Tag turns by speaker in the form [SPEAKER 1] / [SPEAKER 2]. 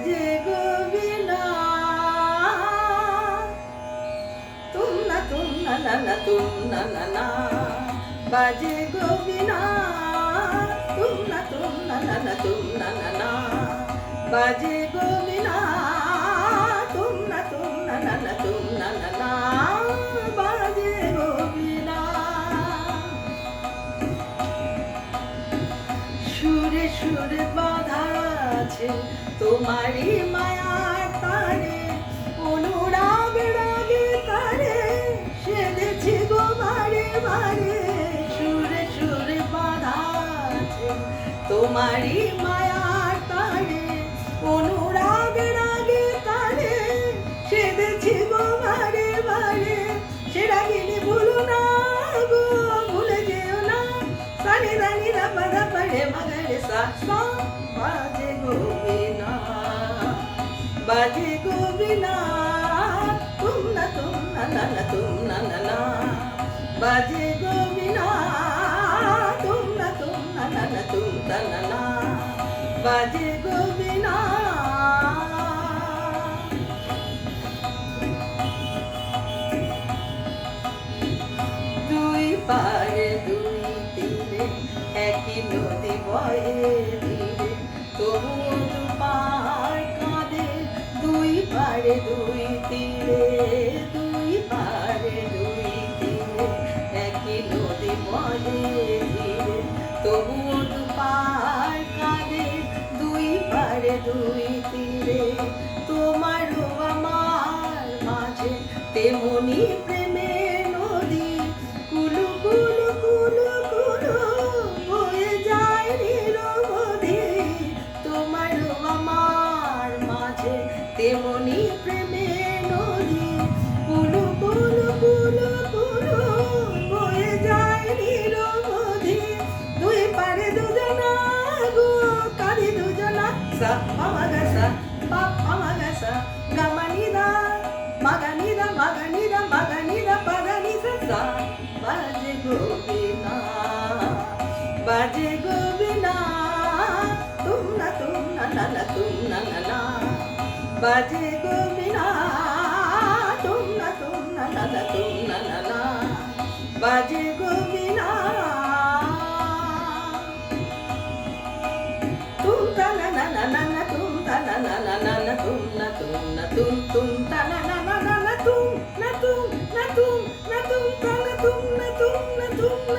[SPEAKER 1] বাজে গো বীণা তুম না না না তুম না না বাজে গো বীণা তুম না না তুম না না বাজে গো বীণা তুম না না তুম না না বাজে গো বীণা সুরে সুরে বাঁধা আছে তোমারই মায়ার তারে অনুরাগ রাগে তারে সেধেছি গো বারে বারে সুরে সুরে বাঁধা আছে তোমারই মায়ার তারে অনুরাগ রাগে তারে সেধেছি গো বারে বারে সে রাগিনী ভুলো না গো ভুলে যেও না সানি দানি রাপা রাপা রে মগরে সা সা বাজে গো বীণা বাজে গো বীণা তুম না না তুম না না বাজে গো বীণা তুম না তুম না না বাজে গো বীণা দুই পারে দুই তীরে একই নদী বয়ে ধীরে তবু দুপার কাঁদে দুই পারে দুই তীরে দুই পারে দুই তীরে একই নদী বয়ে ধীরে তবু দুপার কাঁদে দুই পারে দুই তীরে তোমারও আমার মাঝে তেমনি প্রেমের নদী কুলু কুলু কুলু কুলু বয়ে যায় নিরবধি তোমারও আমার মাঝে তেমনি প্রেমের নদী কুলু কুলু কুলু কুলু বয়ে যায় নিরবধি দুই পারে দুজনা গো কাঁদি দুজনা সা পামা গা সা পা পামা গা সা গামানি দা মাগানি দা মাগানি দা মাগানি দা পাগানি সা সা বাজে গো বীণা বাজে গো বীণা তুম না তুম না না বাজে গো বীণা তুম না তুম না না বাজে গো বীণা তুম তা না তুম তা না তুম তা না তুম তা না তুম তা না তুম